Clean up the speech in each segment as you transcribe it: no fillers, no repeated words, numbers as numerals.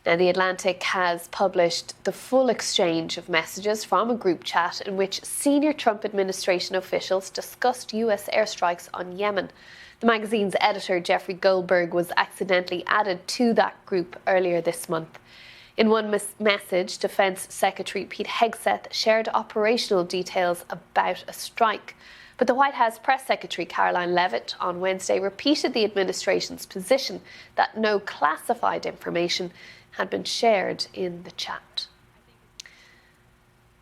Now, The Atlantic has published the full exchange of messages from a group chat in which senior Trump administration officials discussed US airstrikes on Yemen. The magazine's editor, Jeffrey Goldberg, was accidentally added to that group earlier this month. In one message, Defense Secretary Pete Hegseth shared operational details about a strike. But the White House Press Secretary Caroline Leavitt on Wednesday repeated the administration's position that no classified information had been shared in the chat.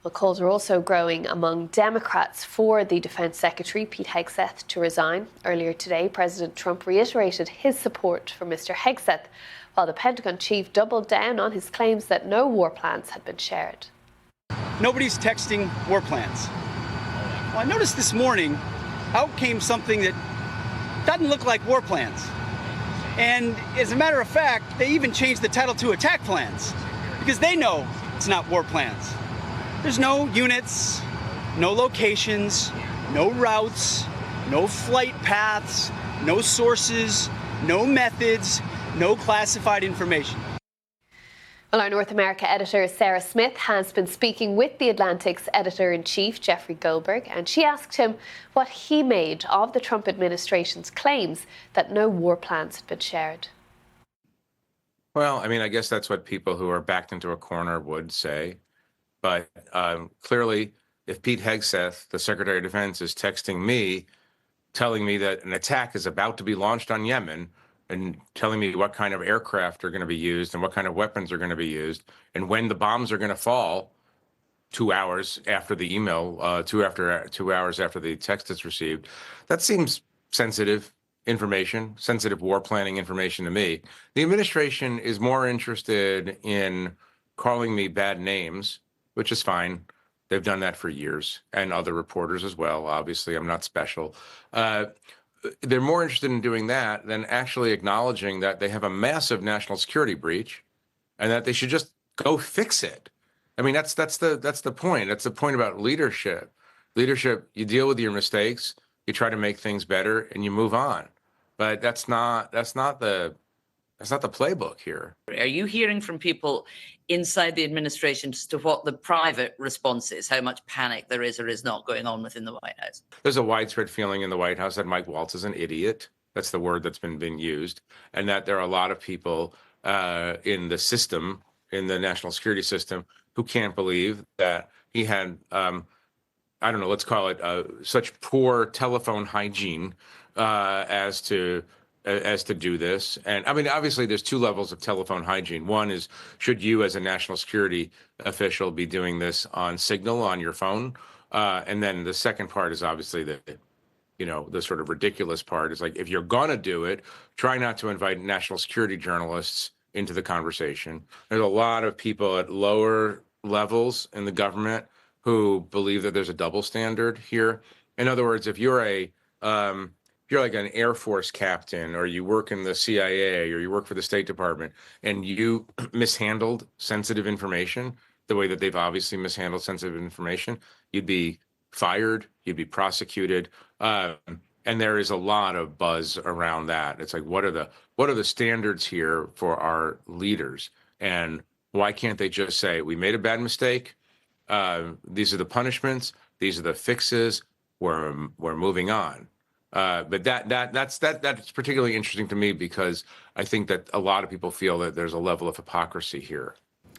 Well, calls are also growing among Democrats for the Defense Secretary, Pete Hegseth, to resign. Earlier today, President Trump reiterated his support for Mr. Hegseth, while the Pentagon chief doubled down on his claims that no war plans had been shared. Nobody's texting war plans. Well, I noticed this morning, out came something that doesn't look like war plans. And as a matter of fact, they even changed the title to attack plans because they know it's not war plans. There's no units, no locations, no routes, no flight paths, no sources, no methods, no classified information. Well, our North America editor, Sarah Smith, has been speaking with The Atlantic's editor-in-chief, Jeffrey Goldberg, and she asked him what he made of the Trump administration's claims that no war plans had been shared. Well, I mean, I guess that's what people who are backed into a corner would say. But clearly, if Pete Hegseth, the Secretary of Defense, is texting me, telling me that an attack is about to be launched on Yemen, and telling me what kind of aircraft are going to be used and what kind of weapons are going to be used and when the bombs are going to fall 2 hours after the email, 2 hours after the text is received, that seems sensitive information, sensitive war planning information to me. The administration is more interested in calling me bad names, which is fine. They've done that for years, and other reporters as well. Obviously, I'm not special. They're more interested in doing that than actually acknowledging that they have a massive national security breach and that they should just go fix it. I mean, that's the point. That's the point about leadership. Leadership, you deal with your mistakes, you try to make things better, and you move on. But that's not the playbook here. Are you hearing from people inside the administration as to what the private response is, how much panic there is or is not going on within the White House? There's a widespread feeling in the White House that Mike Waltz is an idiot. That's the word that's been being used. And that there are a lot of people in the system, in the national security system, who can't believe that he had, I don't know, let's call it such poor telephone hygiene as to do this. And I mean, obviously, there's two levels of telephone hygiene. One is, should you as a national security official be doing this on Signal on your phone? And then the second part is obviously the sort of ridiculous part is like, if you're going to do it, try not to invite national security journalists into the conversation. There's a lot of people at lower levels in the government who believe that there's a double standard here. In other words, if you're you're like an Air Force captain, or you work in the CIA, or you work for the State Department, and you mishandled sensitive information the way that they've obviously mishandled sensitive information, you'd be fired, you'd be prosecuted. And there is a lot of buzz around that. It's like, what are the standards here for our leaders? And why can't they just say, we made a bad mistake, these are the punishments, these are the fixes, we're moving on. But that's particularly interesting to me, because I think that a lot of people feel that there's a level of hypocrisy here.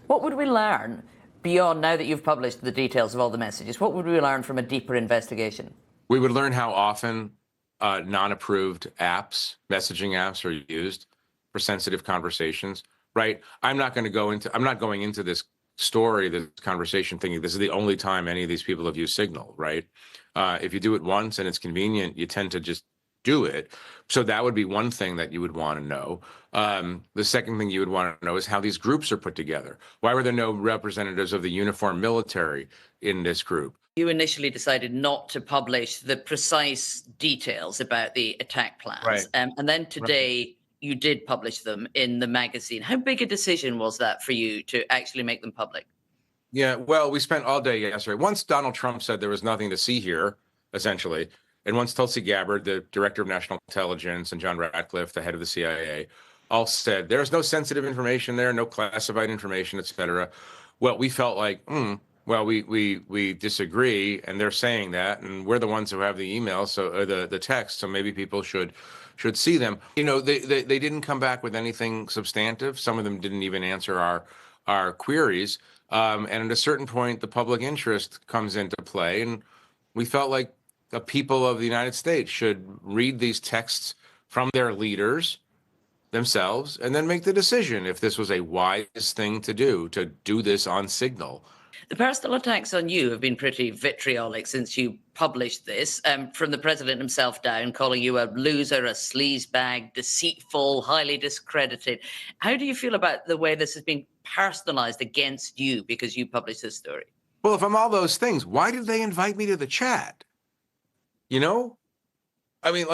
What would we learn beyond, now that you've published the details of all the messages, what would we learn from a deeper investigation? We would learn how often non-approved apps, messaging apps, are used for sensitive conversations, right? I'm not going into this story, this conversation, thinking this is the only time any of these people have used Signal, right? If you do it once and it's convenient, you tend to just do it. So that would be one thing that you would want to know. The second thing you would want to know is how these groups are put together. Why were there no representatives of the uniformed military in this group? You initially decided not to publish the precise details about the attack plans. Right. And then today you did publish them in the magazine. How big a decision was that for you to actually make them public? Yeah, well, we spent all day yesterday. Once Donald Trump said there was nothing to see here, essentially, and once Tulsi Gabbard, the director of national intelligence, and John Ratcliffe, the head of the CIA, all said there's no sensitive information there, no classified information, et cetera. Well, we felt like, well, we disagree, and they're saying that, and we're the ones who have the email, so the text, so maybe people should see them. You know, they didn't come back with anything substantive. Some of them didn't even answer our queries. And at a certain point, the public interest comes into play, and we felt like the people of the United States should read these texts from their leaders themselves and then make the decision if this was a wise thing to do this on Signal. The personal attacks on you have been pretty vitriolic since you published this, from the president himself down, calling you a loser, a sleazebag, deceitful, highly discredited. How do you feel about the way this has been personalized against you because you published this story? Well, if I'm all those things, why did they invite me to the chat? You know, I mean,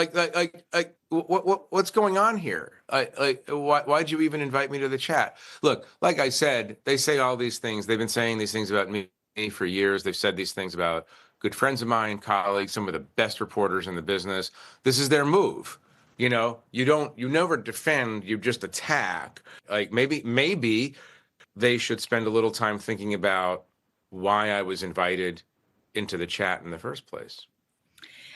what's going on here? Why'd you even invite me to the chat? Look, like I said, they say all these things. They've been saying these things about me for years. They've said these things about good friends of mine, colleagues, some of the best reporters in the business. This is their move. You know, you never defend, you just attack. Like maybe they should spend a little time thinking about why I was invited into the chat in the first place.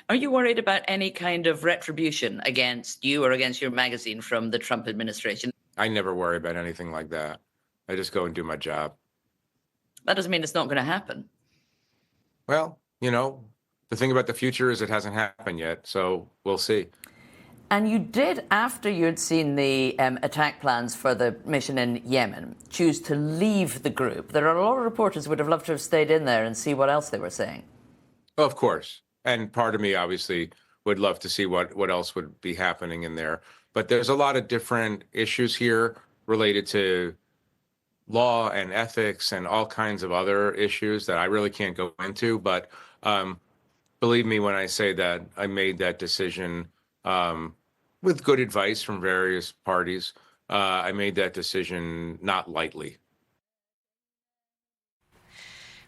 Are you worried about any kind of retribution against you or against your magazine from the Trump administration? I never worry about anything like that. I just go and do my job. That doesn't mean it's not going to happen. Well, you know, the thing about the future is it hasn't happened yet, so we'll see. And you did, after you'd seen the attack plans for the mission in Yemen, choose to leave the group. There are a lot of reporters who would have loved to have stayed in there and see what else they were saying. Oh, of course. And part of me obviously would love to see what else would be happening in there. But there's a lot of different issues here related to law and ethics and all kinds of other issues that I really can't go into. But believe me when I say that I made that decision with good advice from various parties. I made that decision not lightly.